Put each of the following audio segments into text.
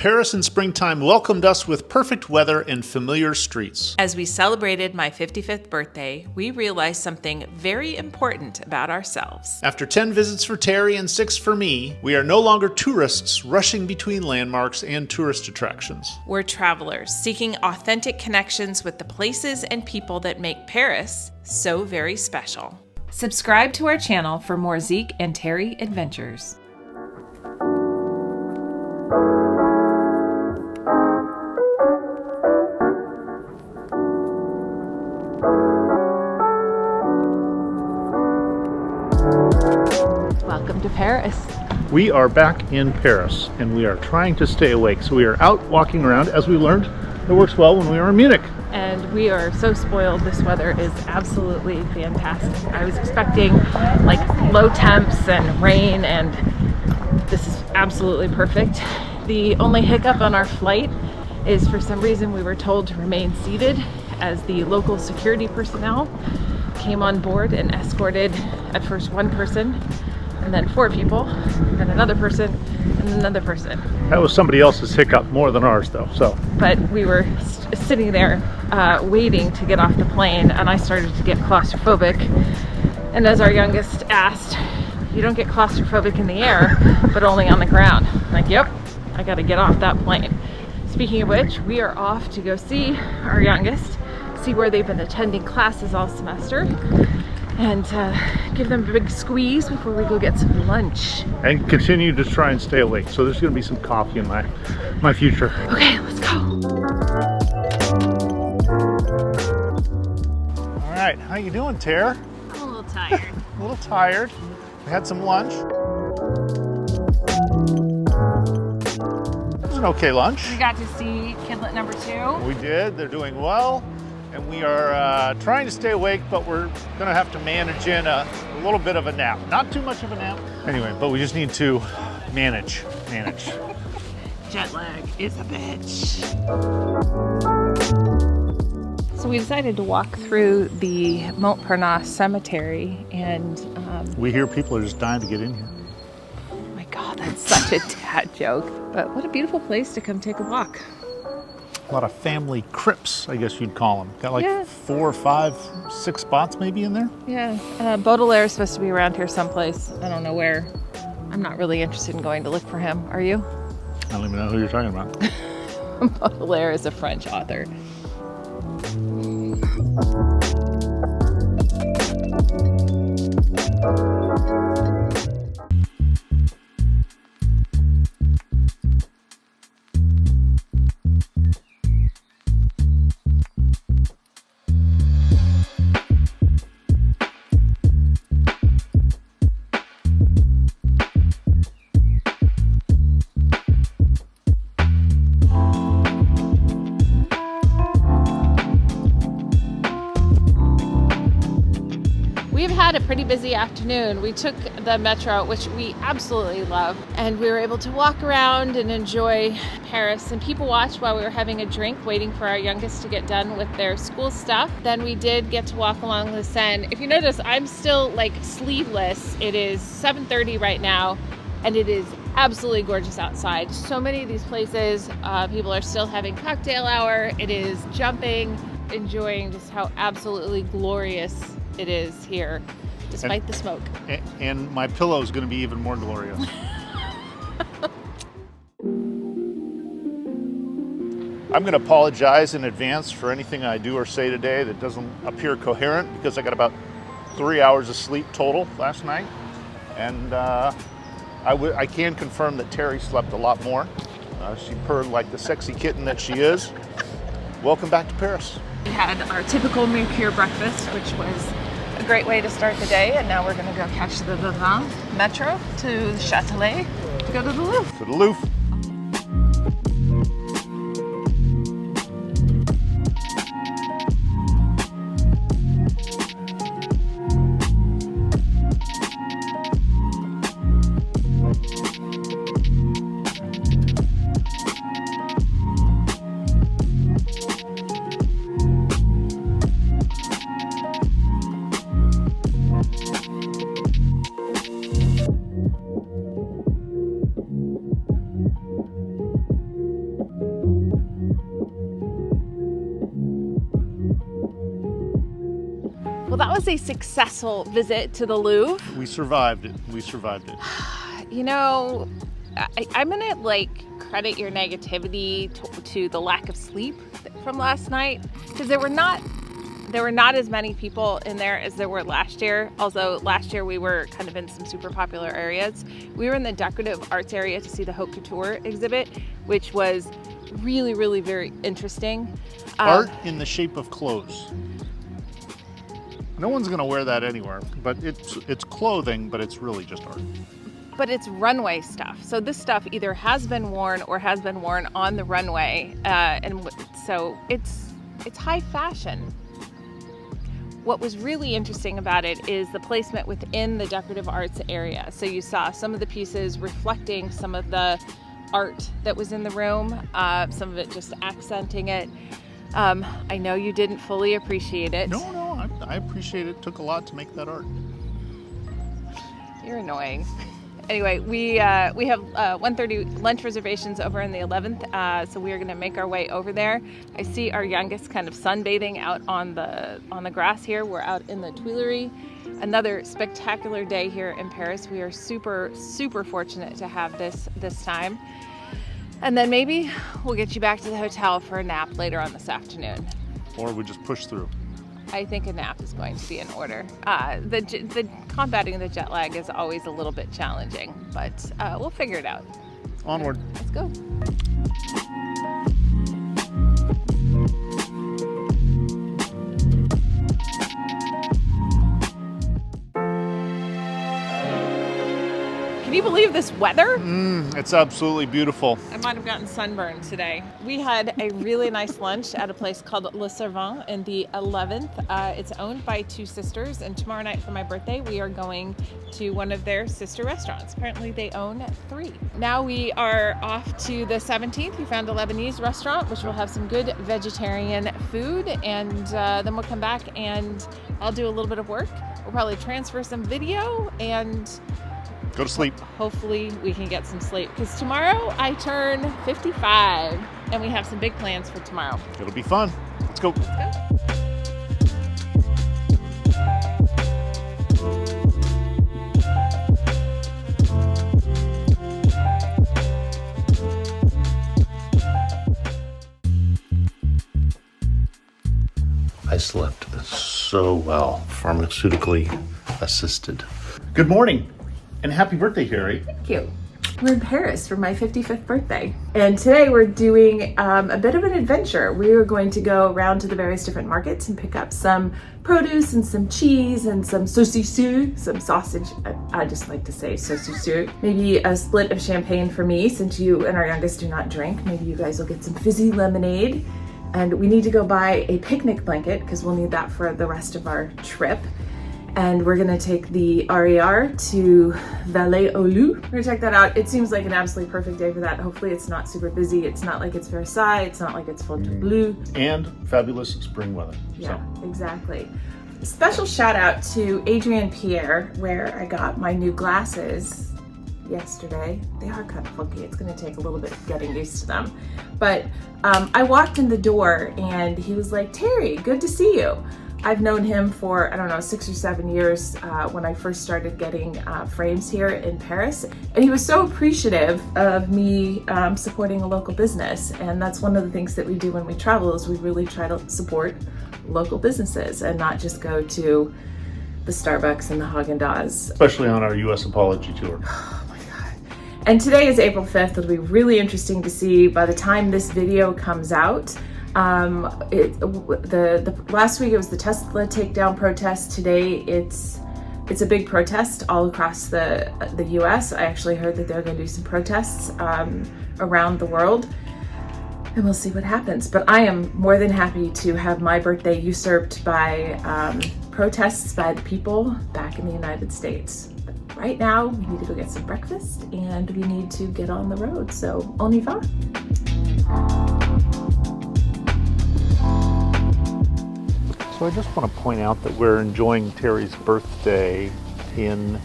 Paris in springtime welcomed us with perfect weather and familiar streets. As we celebrated my 55th birthday, we realized something very important about ourselves. After 10 visits for Terri and 6 for me, we are no longer tourists rushing between landmarks and tourist attractions. We're travelers seeking authentic connections with the places and people that make Paris so very special. Subscribe to our channel for more Zeke and Terri adventures. Welcome to Paris. We are back in Paris and we are trying to stay awake. So we are out walking around. As we learned, it works well when we were in Munich. And we are so spoiled. This weather is absolutely fantastic. I was expecting like low temps and rain, and this is absolutely perfect. The only hiccup on our flight is for some reason we were told to remain seated as the local security personnel came on board and escorted at first one person, and then 4 people, and another person, and another person. That was somebody else's hiccup more than ours though, so. But we were sitting there waiting to get off the plane, and I started to get claustrophobic. And as our youngest asked, you don't get claustrophobic in the air, but only on the ground. I'm like, yep, I gotta get off that plane. Speaking of which, we are off to go see our youngest, see where they've been attending classes all semester, and give them a big squeeze before we go get some lunch. And continue to try and stay awake. So there's gonna be some coffee in my future. Okay, let's go. All right, how you doing, Terri? I'm a little tired. A little tired. We had some lunch. It was an okay lunch. We got to see Kidlet number 2. We did, they're doing well. And we are trying to stay awake, but we're gonna have to manage in a little bit of a nap. Not too much of a nap. Anyway, but we just need to manage. Jet lag is a bitch. So we decided to walk through the Montparnasse cemetery, and we hear people are just dying to get in here. oh my God, that's such a dad joke. But what a beautiful place to come take a walk. A lot of family crypts, I guess you'd call them. Got like Yeah. 4, 5, 6 spots maybe in there. Yeah, Baudelaire is supposed to be around here someplace. I don't know where. I'm not really interested in going to look for him. Are you? I don't even know who you're talking about. Baudelaire is a French author. We've had a pretty busy afternoon. We took the metro, which we absolutely love, and we were able to walk around and enjoy Paris and people watch while we were having a drink, waiting for our youngest to get done with their school stuff. Then we did get to walk along the Seine. If you notice, I'm still like sleeveless. It is 7:30 right now, and it is absolutely gorgeous outside. So many of these places, people are still having cocktail hour. It is jumping, enjoying just how absolutely glorious it is here, despite the smoke. And my pillow is going to be even more glorious. I'm going to apologize in advance for anything I do or say today that doesn't appear coherent, because I got about 3 hours of sleep total last night. And I can confirm that Terri slept a lot more. She purred like the sexy kitten that she is. Welcome back to Paris. We had our typical Münter breakfast, which was a great way to start the day, and now we're going to go catch the metro to the Châtelet to go to the Louvre. To the Louvre. that was a successful visit to the Louvre. We survived it. We survived it. You know, I'm gonna like credit your negativity to the lack of sleep from last night, because there were not as many people in there as there were last year. Although last year we were kind of in some super popular areas. We were in the decorative arts area to see the Haute Couture exhibit, which was really, really very interesting. Art in the shape of clothes. No one's gonna wear that anywhere, but it's clothing, but it's really just art. But it's runway stuff. So this stuff either has been worn or has been worn on the runway. And so it's high fashion. What was really interesting about it is the placement within the decorative arts area. So you saw some of the pieces reflecting some of the art that was in the room, some of it just accenting it. I know you didn't fully appreciate it. No, I appreciate it. It took a lot to make that art. You're annoying. Anyway, we have 1:30 lunch reservations over in the 11th, so we are going to make our way over there. I see our youngest kind of sunbathing out on the grass here. We're out in the Tuileries. Another spectacular day here in Paris. We are super, super fortunate to have this time. And then maybe we'll get you back to the hotel for a nap later on this afternoon. Or we just push through. I think a nap is going to be in order. The combating the jet lag is always a little bit challenging, but we'll figure it out. Onward. Let's go. Can you believe this weather? It's absolutely beautiful. I might have gotten sunburned today. We had a really nice lunch at a place called Le Servan in the 11th. It's owned by two sisters, and tomorrow night for my birthday, we are going to one of their sister restaurants. Apparently they own 3. Now we are off to the 17th. We found a Lebanese restaurant, which will have some good vegetarian food, and then we'll come back and I'll do a little bit of work. We'll probably transfer some video and go to sleep. Hopefully we can get some sleep, because tomorrow I turn 55 and we have some big plans for tomorrow. It'll be fun. Let's go. I slept so well, pharmaceutically assisted. Good morning. And happy birthday, Terri. Thank you. We're in Paris for my 55th birthday. And today we're doing a bit of an adventure. We are going to go around to the various different markets and pick up some produce and some cheese and some saucisson, some sausage. I just like to say saucisson. Maybe a split of champagne for me, since you and our youngest do not drink. Maybe you guys will get some fizzy lemonade. And we need to go buy a picnic blanket, because we'll need that for the rest of our trip. And we're gonna take the RER to Vallée-aux-Loups. We're gonna check that out. It seems like an absolutely perfect day for that. Hopefully it's not super busy. It's not like it's Versailles. It's not like it's Fontainebleau. And fabulous spring weather. Yeah, exactly. Special shout out to Adrien and Pierre, where I got my new glasses yesterday. They are kind of funky. It's gonna take a little bit of getting used to them. But I walked in the door and he was like, "Terri, good to see you." I've known him for, I don't know, 6 or 7 years when I first started getting frames here in Paris. And he was so appreciative of me supporting a local business. And that's one of the things that we do when we travel, is we really try to support local businesses and not just go to the Starbucks and the Haagen-Dazs. Especially on our US apology tour. Oh my God. And today is April 5th. It'll be really interesting to see by the time this video comes out. The last week it was the Tesla takedown protest. Today it's a big protest all across the US. I actually heard that they're going to do some protests around the world, and we'll see what happens. But I am more than happy to have my birthday usurped by protests by the people back in the United States. But right now we need to go get some breakfast and we need to get on the road. So on y va. So I just want to point out that we're enjoying Terri's birthday in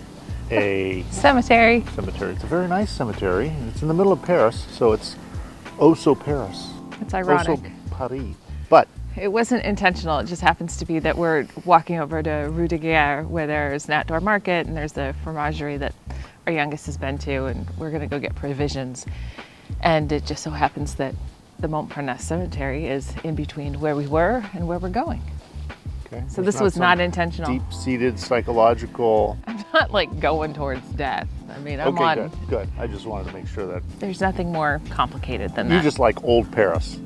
a cemetery. It's a very nice cemetery, and it's in the middle of Paris, so it's oh so Paris. It's ironic. Oh so Paris. But It wasn't intentional. It just happens to be that we're walking over to Rue Daguerre, where there's an outdoor market and there's a fromagerie that our youngest has been to, and we're going to go get provisions. And it just so happens that the Montparnasse Cemetery is in between where we were and where we're going. Okay. So this was not intentional. Deep-seated psychological. I'm not like going towards death. I mean, I'm on. Okay, good. I just wanted to make sure that There's nothing more complicated than that. you just like old Paris.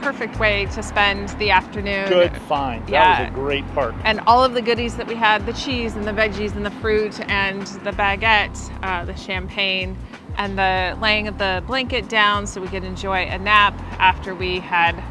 Perfect way to spend the afternoon. Good find. That was a great park. And all of the goodies that we had, the cheese and the veggies and the fruit and the baguette, the champagne, and the laying of the blanket down so we could enjoy a nap after we had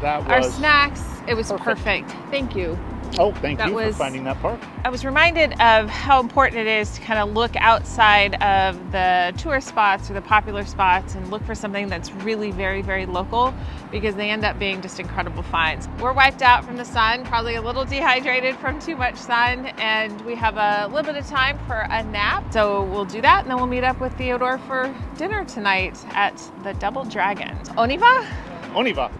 our snacks. It was perfect. Thank you. Oh, thank you for finding that park. I was reminded of how important it is to kind of look outside of the tourist spots or the popular spots and look for something that's really very, very local, because they end up being just incredible finds. We're wiped out from the sun, probably a little dehydrated from too much sun, and we have a little bit of time for a nap. So we'll do that, and then we'll meet up with Theodore for dinner tonight at the Double Dragon. On y va? On y va.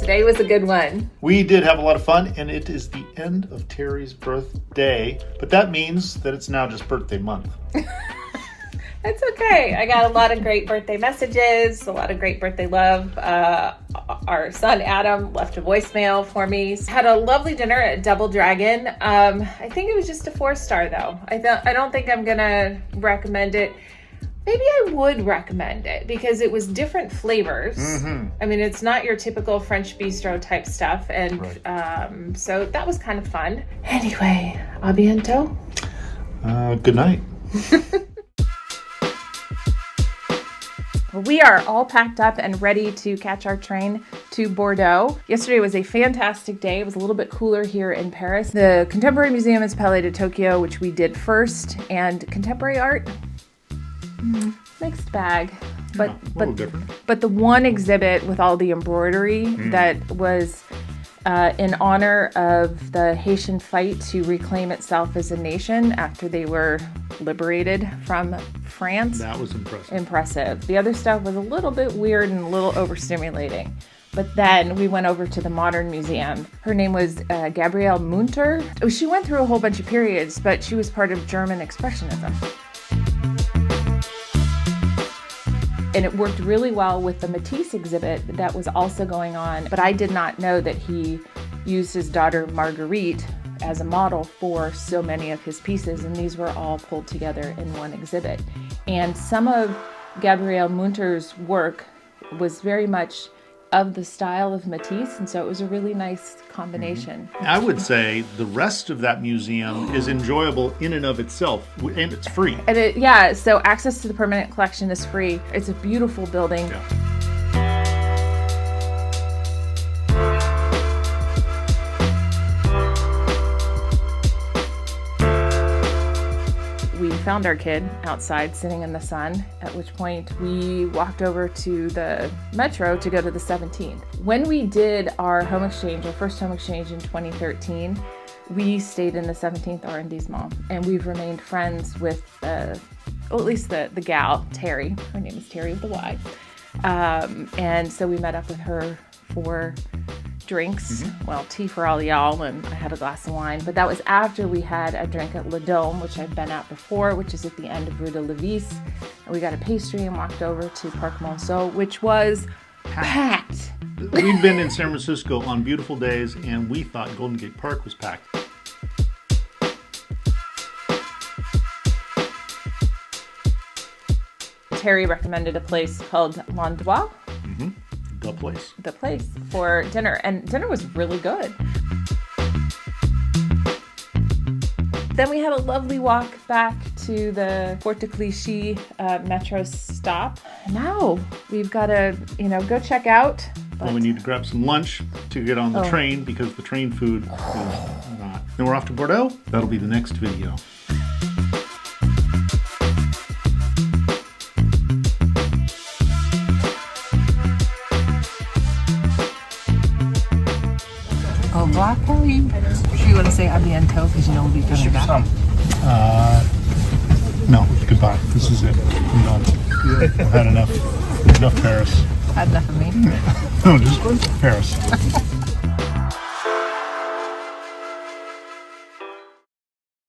Today was a good one. We did have a lot of fun, and it is the end of Terri's birthday, but that means that it's now just birthday month. That's okay. I got a lot of great birthday messages, a lot of great birthday love. Our son Adam left a voicemail for me. Had a lovely dinner at Double Dragon. I think it was just a 4-star though. I don't think I'm gonna recommend it. Maybe I would recommend it because it was different flavors. Mm-hmm. I mean, it's not your typical French bistro type stuff. And right. So that was kind of fun. Anyway, a bientôt. Good night. We are all packed up and ready to catch our train to Bordeaux. Yesterday was a fantastic day. It was a little bit cooler here in Paris. The Contemporary Museum is Palais de Tokyo, which we did first, and contemporary art, mixed bag. But yeah, a little different. But the one exhibit with all the embroidery that was in honor of the Haitian fight to reclaim itself as a nation after they were liberated from France. That was impressive. The other stuff was a little bit weird and a little overstimulating. But then we went over to the Modern Museum. Her name was Gabrielle Münter. She went through a whole bunch of periods, but she was part of German Expressionism. And it worked really well with the Matisse exhibit that was also going on. But I did not know that he used his daughter Marguerite as a model for so many of his pieces. And these were all pulled together in one exhibit. And some of Gabrielle Münter's work was very much of the style of Matisse, and so it was a really nice combination. I would say the rest of that museum is enjoyable in and of itself, and it's free. And so access to the permanent collection is free. It's a beautiful building. Yeah. we found our kid outside sitting in the sun, at which point we walked over to the metro to go to the 17th. When we did our home exchange, our first home exchange in 2013, we stayed in the 17th R&D's mall, and we've remained friends with at least the gal, Terri. Her name is Terri with a Y. And so we met up with her for drinks, well, tea for all y'all, and I had a glass of wine. But that was after we had a drink at Le Dome, which I've been at before, which is at the end of Rue de Levis. And we got a pastry and walked over to Parc Monceau, which was packed. We've been in San Francisco on beautiful days, and we thought Golden Gate Park was packed. Terri recommended a place called L'Endroit. The place for dinner, and dinner was really good. Then we had a lovely walk back to the Porte de Clichy metro stop. Now we've got to, go check out. Well, we need to grab some lunch to get on the train because the train food is not. Then we're off to Bordeaux. That'll be the next video. Au revoir, Paris. Do you want to say à bientôt because you know we'll be coming back? No, goodbye. This is it. I'm done. I've had enough. Enough Paris. Had enough of me. No, just Paris.